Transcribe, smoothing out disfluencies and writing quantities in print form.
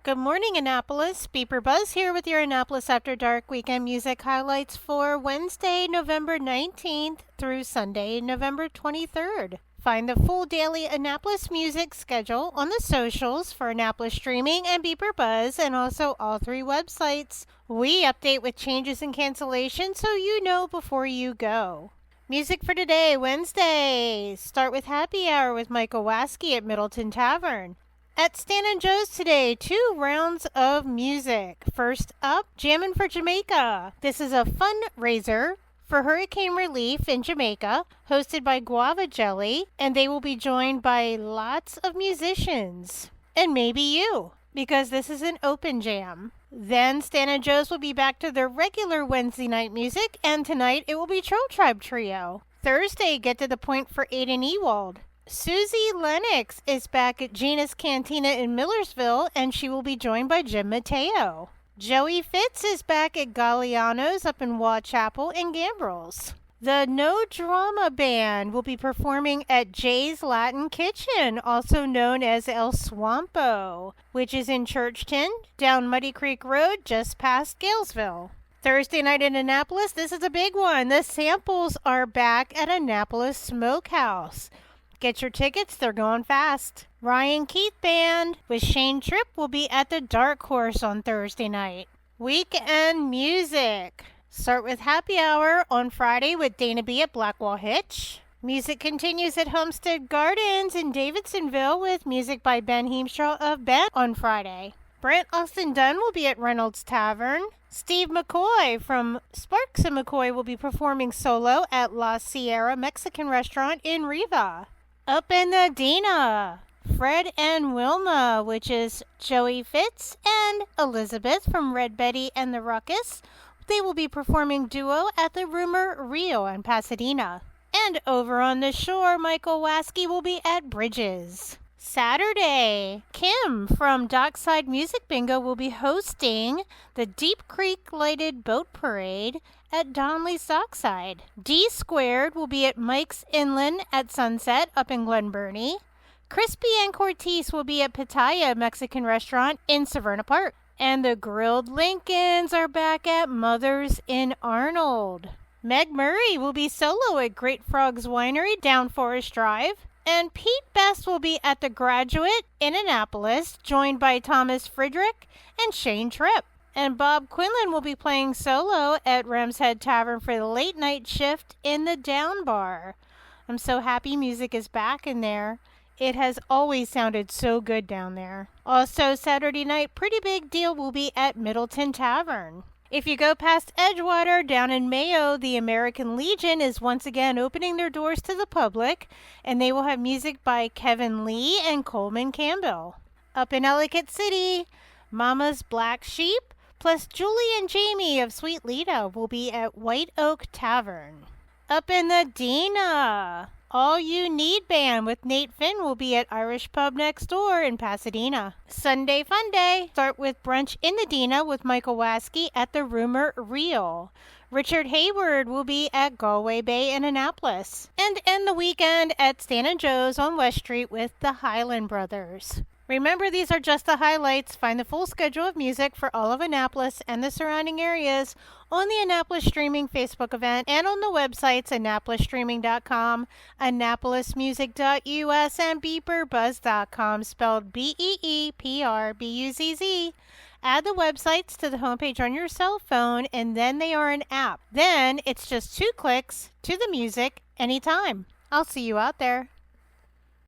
Good morning, Annapolis. BeepBuzz here with your Annapolis After Dark weekend music highlights for Wednesday, November 19th through Sunday, November 23rd. Find the full daily Annapolis music schedule on the socials for Annapolis Streaming and BeepBuzz, and also all three websites. We update with changes and cancellations so you know before you go. Music for today, Wednesday. Start with Happy Hour with Michael Waskey at Middleton Tavern. At Stan and Joe's today, 2 rounds of music. First up, Jammin' for Jamaica. This is a fundraiser for hurricane relief in Jamaica, hosted by Guava Jelly, and they will be joined by lots of musicians. And maybe you, because this is an open jam. Then Stan and Joe's will be back to their regular Wednesday night music, and tonight it will be Troll Tribe Trio. Thursday, Get to the Point for Aiden Ewald. Susie Lennox is back at Gina's Cantina in Millersville, and she will be joined by Jim Mateo. Joey Fitz is back at Galliano's up in Waugh Chapel in Gambrels. The No Drama Band will be performing at Jay's Latin Kitchen, also known as El Swampo, which is in Churchton, down Muddy Creek Road, just past Galesville. Thursday night in Annapolis, this is a big one. The Samples are back at Annapolis Smokehouse. Get your tickets, they're going fast. Ryan Keith Band with Shane Tripp will be at the Dark Horse on Thursday night. Weekend music. Start with Happy Hour on Friday with Dana B at Blackwall Hitch. Music continues at Homestead Gardens in Davidsonville with music by Ben Heemstra of Ben on Friday. Brent Austin Dunn will be at Reynolds Tavern. Steve McCoy from Sparks and McCoy will be performing solo at La Sierra Mexican Restaurant in Riva. Up in the Dina, Fred and Wilma, which is Joey Fitz and Elizabeth from Red Betty and the Ruckus. They will be performing duo at the Rumor Rio in Pasadena. And over on the shore, Michael Waskey will be at Bridges. Saturday, Kim from Dockside Music Bingo will be hosting the Deep Creek Lighted Boat Parade at Donley's Dockside. D Squared will be at Mike's Inland at Sunset up in Glen Burnie. Crispy and Cortez will be at Pitaya Mexican Restaurant in Severna Park. And the Grilled Lincolns are back at Mother's in Arnold. Meg Murray will be solo at Great Frogs Winery down Forest Drive. And Pete Best will be at the Graduate in Annapolis, joined by Thomas Friedrich and Shane Tripp. And Bob Quinlan will be playing solo at Ram's Head Tavern for the late night shift in the Down Bar. I'm so happy music is back in there. It has always sounded so good down there. Also, Saturday night, Pretty Big Deal will be at Middleton Tavern. If you go past Edgewater down in Mayo, the American Legion is once again opening their doors to the public, and they will have music by Kevin Lee and Coleman Campbell. Up in Ellicott City, Mama's Black Sheep plus Julie and Jamie of Sweet Lita will be at White Oak Tavern. Up in the Dina, All You Need Band with Nate Finn will be at Irish Pub Next Door in Pasadena. Sunday Fun Day. Start with brunch in the Dina with Michael Waskey at the Rumor Reel. Richard Hayward will be at Galway Bay in Annapolis. And end the weekend at Stan and Joe's on West Street with the Highland Brothers. Remember, these are just the highlights. Find the full schedule of music for all of Annapolis and the surrounding areas on the Annapolis Streaming Facebook event and on the websites AnnapolisStreaming.com, AnnapolisMusic.us, and BeepBuzz.com, spelled BeepBuzz. Add the websites to the homepage on your cell phone, and then they are an app. Then it's just 2 clicks to the music anytime. I'll see you out there.